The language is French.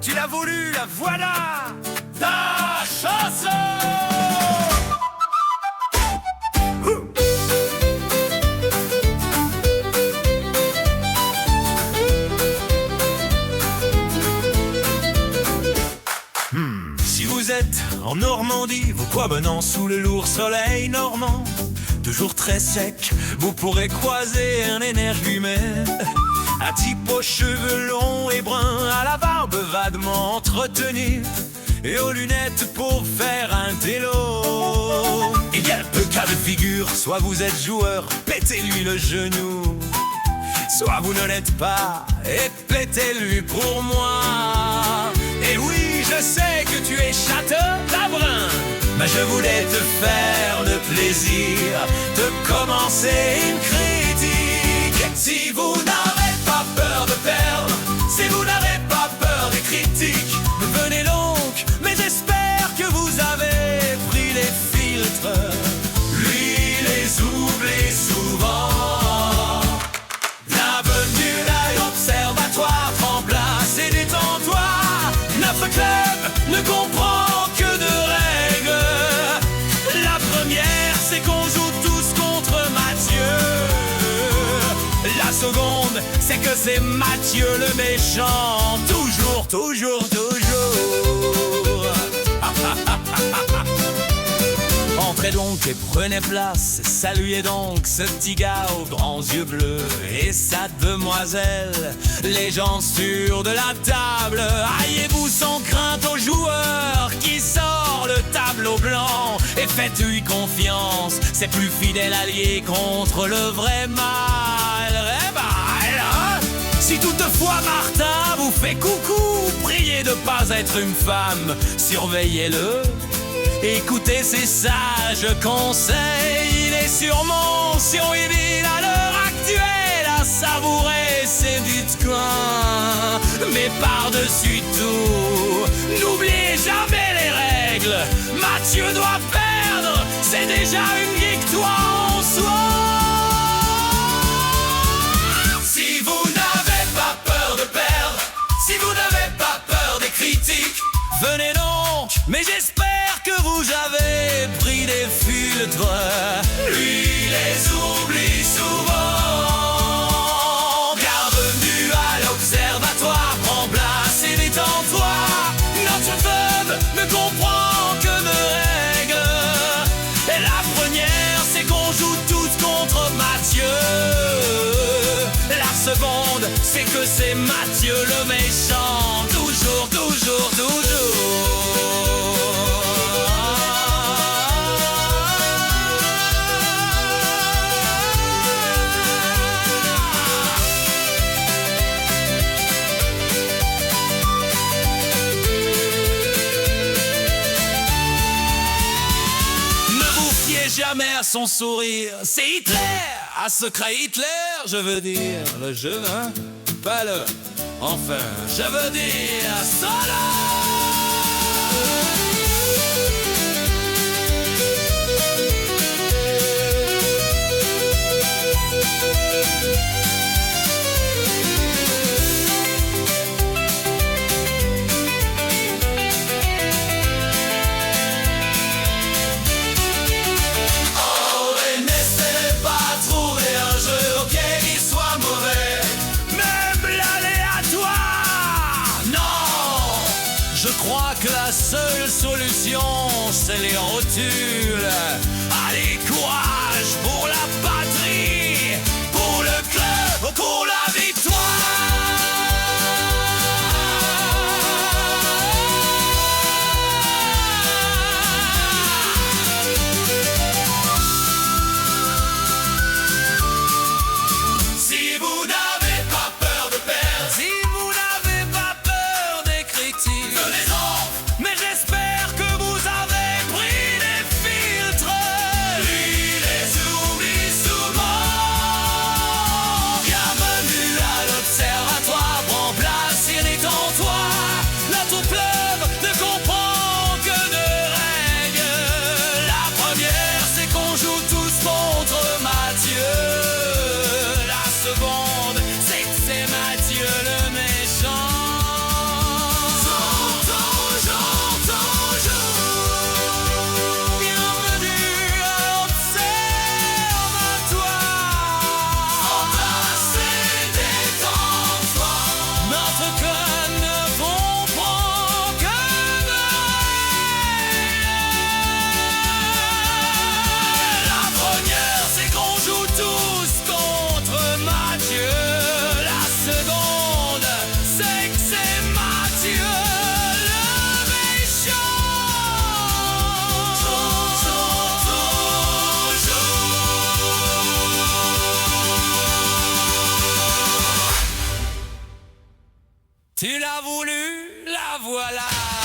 tu l'as voulu, la voilà, ta chanson. Si vous êtes en Normandie, vos quoi benant sous le lourd soleil normand, toujours très sec, vous pourrez croiser un énergumène, un type aux cheveux longs et bruns, à la barbe vaguement entretenue et aux lunettes pour faire un télo. Il y a peu cas de figure, soit vous êtes joueur, pétez-lui le genou, soit vous ne l'êtes pas et pétez-lui pour moi. Et oui, je sais que tu es château-labrin, mais je voulais te faire le plaisir de commencer une critique. Si vous n'avez pas peur de perdre, si vous n'avez pas peur des critiques, venez donc, mais j'espère que vous avez pris les filtres. Lui les oublie souvent. Bienvenue à l'Observatoire, prends place et détends-toi. Notre club ne comprend que deux règles. La première, c'est qu'on joue tous contre Mathieu. La seconde, c'est que c'est Mathieu le méchant. Toujours, toujours, toujours. Entrez donc et prenez place, saluez donc ce petit gars aux grands yeux bleus et sa demoiselle, les gens sûrs de la table. Ayez-vous sans crainte au joueur qui sort le tableau blanc et faites-lui confiance, c'est plus fidèle allié contre le vrai mal. Eh ben, hein? Si toutefois Martin vous fait coucou, priez de pas être une femme, surveillez-le. Écoutez ses sages conseils, il est sur mention idylle à l'heure actuelle, à savourer ses bitcoins. Mais par-dessus tout, n'oubliez jamais les règles. Mathieu doit perdre, c'est déjà une victoire en soi. Si vous n'avez pas peur de perdre, si vous n'avez pas peur des critiques, venez donc, mais j'espère que vous avez pris des filtres. Lui les oublie souvent. Bienvenue à l'Observatoire, prends place et détends-toi. Notre club ne comprend que deux règles. Et la première, c'est qu'on joue tous contre Mathieu. La seconde, c'est que c'est Mathieu le méchant. Toujours, toujours, toujours. Jamais à son sourire, c'est Hitler, à secret Hitler, je veux dire le jeu, hein, pas le, enfin, je veux dire solo. Je crois que la seule solution, c'est les rotules. Allez, courage pour la patrie, pour le club, pour la victoire. Si vous n'avez pas peur de perdre, si vous n'avez pas peur des critiques, venez donc, mais j'espère que vous avez pris des filtres. Lui les oublie Tu l'as voulu, la voilà.